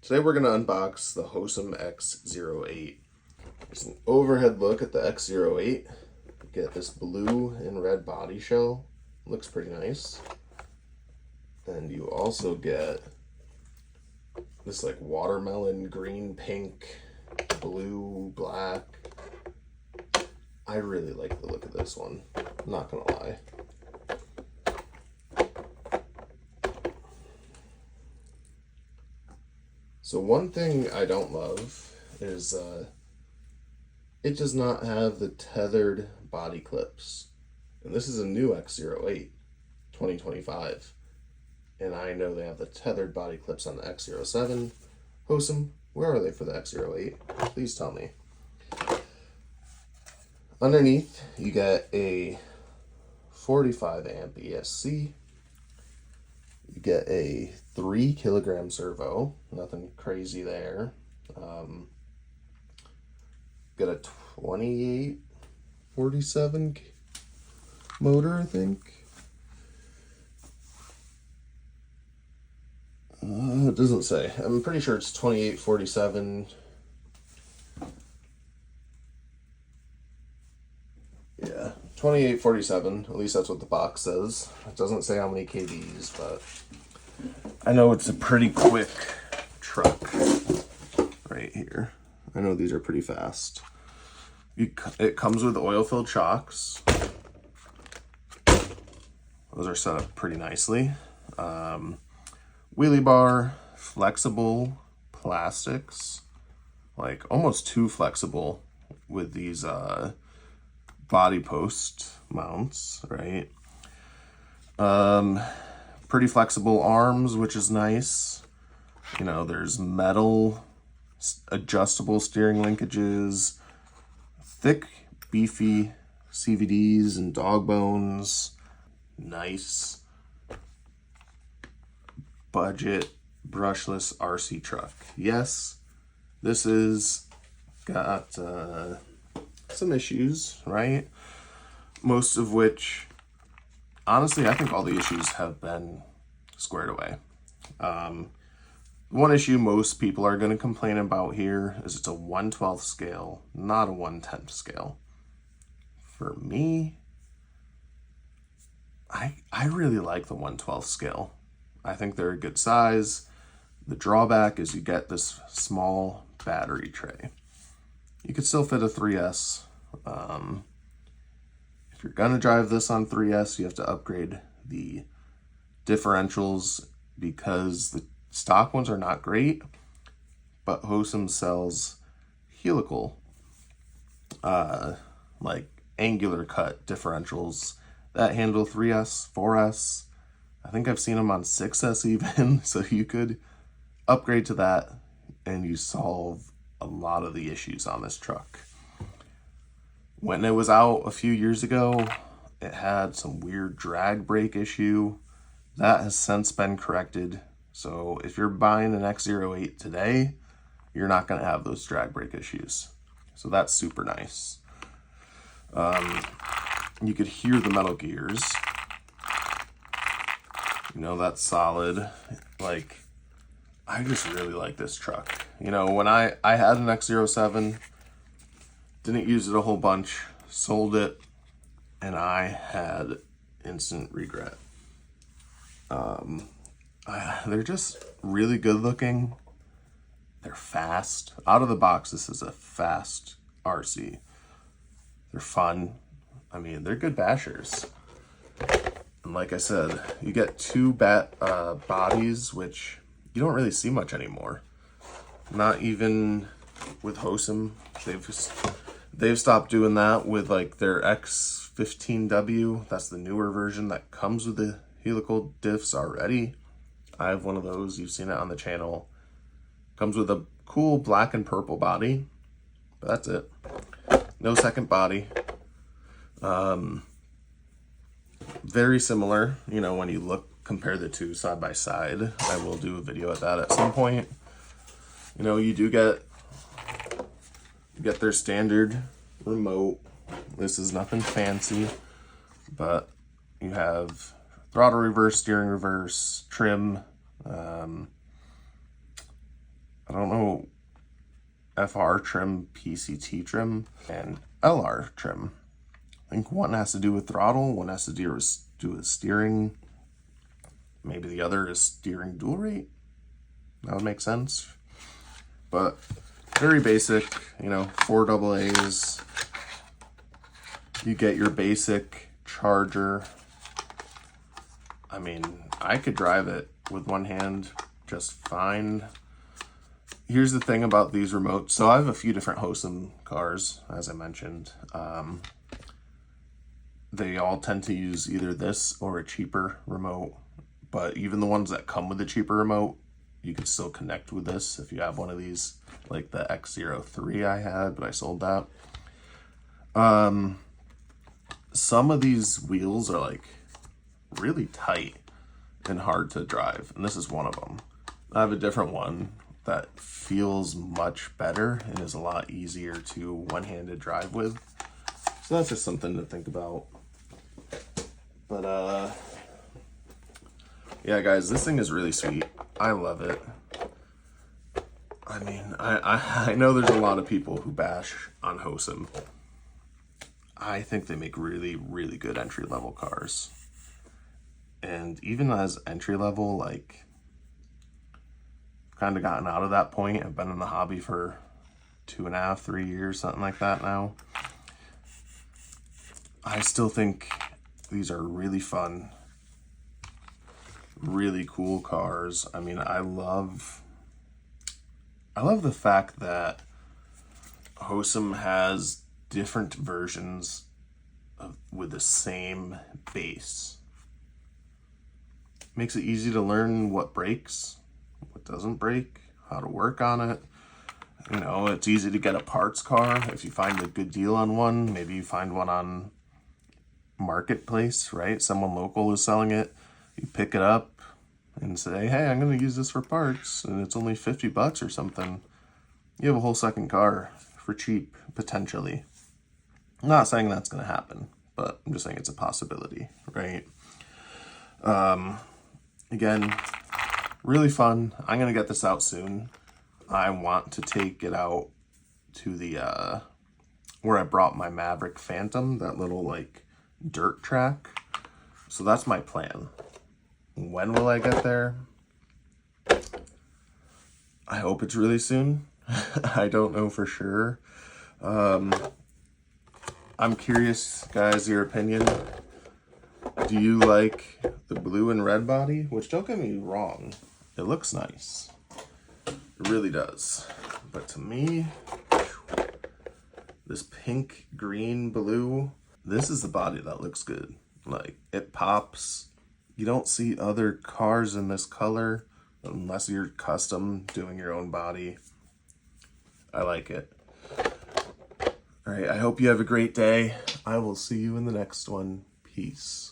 Today we're going to unbox the Hosim X08. Just an overhead look at the X08. Get this blue and red body shell. Looks pretty nice. And you also get this like watermelon, green, pink, blue, black. I really like the look of this one. I'm not going to lie. So one thing I don't love is it does not have the tethered body clips. And this is a new X08 2025. And I know they have the tethered body clips on the X07. Hosim, where are they for the X08? Please tell me. Underneath, you get a 45 amp ESC. You get a 3 kilogram servo, nothing crazy there. Got a 2847 motor, I think. It doesn't say. I'm pretty sure it's 2847. Yeah, 2847. At least that's what the box says. It doesn't say how many kVs, but I know it's a pretty quick truck right here. I know these are pretty fast. It comes with oil-filled shocks. Those are set up pretty nicely. Wheelie bar, flexible plastics, like almost too flexible with these body post mounts, right? Pretty flexible arms, which is nice. You know, there's metal adjustable steering linkages, thick, beefy CVDs and dog bones. Nice. Budget brushless RC truck. Yes, this is got some issues, right? Most of which, honestly, I think all the issues have been squared away. One issue most people are going to complain about here is it's a 1/12 scale, not a 1/10 scale. For me, I really like the 1/12 scale. I think they're a good size. The drawback is you get this small battery tray. You could still fit a 3S. If you're gonna drive this on 3S, you have to upgrade the differentials because the stock ones are not great, but Hosim sells helical, like angular cut differentials that handle 3S, 4S. I think I've seen them on 6S even, so you could upgrade to that and you solve a lot of the issues on this truck. When it was out a few years ago, it had some weird drag brake issue. That has since been corrected. So if you're buying an X08 today, you're not going to have those drag brake issues. So that's super nice. You could hear the metal gears. You know, that's solid. Like, I just really like this truck. You know, when I had an X07, didn't use it a whole bunch, sold it, and I had instant regret. They're just really good looking. They're fast. Out of the box, this is a fast RC. They're fun. I mean, they're good bashers. And like I said, you get two bodies, which you don't really see much anymore. Not even with Hosim. They've stopped doing that with like their X15W. That's the newer version that comes with the helical diffs already. I have one of those. You've seen it on the channel. Comes with a cool black and purple body, but that's it. No second body. Very similar, you know, when you compare the two side by side. I will do a video at that at some point. You know, you get their standard remote. This is nothing fancy, but you have throttle reverse, steering reverse, trim, don't know, FR trim, PCT trim, and LR trim. I think one has to do with throttle, one has to do with steering. Maybe the other is steering dual rate. That would make sense. But very basic, you know, 4 AA's. You get your basic charger. I mean, I could drive it with one hand just fine. Here's the thing about these remotes. So I have a few different Hosim cars, as I mentioned. They all tend to use either this or a cheaper remote. But even the ones that come with a cheaper remote, you can still connect with this if you have one of these, like the X03 I had, but I sold that. Some of these wheels are like really tight and hard to drive, and this is one of them. I have a different one that feels much better and is a lot easier to one-handed drive with. So that's just something to think about. But yeah, guys, this thing is really sweet. I love it. I mean, I know there's a lot of people who bash on Hosim. I think they make really, really good entry-level cars. And even as entry-level, like, kind of gotten out of that point. I've been in the hobby for 2.5, 3 years, something like that now. I still think these are really fun, really cool cars. I mean, I love the fact that Hosim has different versions with the same base. Makes it easy to learn what breaks, what doesn't break, how to work on it. You know, it's easy to get a parts car if you find a good deal on one. Maybe you find one on Marketplace, right? Someone local is selling it. You pick it up and say, hey, I'm going to use this for parts, and it's only $50 or something. You have a whole second car for cheap, potentially. I'm not saying that's going to happen, but I'm just saying it's a possibility, right? Again, really fun. I'm going to get this out soon. I want to take it out to the, where I brought my Maverick Phantom, that little, like, dirt track. So that's my plan. When will I get there? I hope it's really soon. I don't know for sure. I'm curious, guys, your opinion. Do you like the blue and red body? Which, don't get me wrong, it looks nice. It really does. But to me, this pink, green, blue, this is the body that looks good. Like, it pops. You don't see other cars in this color unless you're custom doing your own body. I like it. All right, I hope you have a great day. I will see you in the next one. Peace.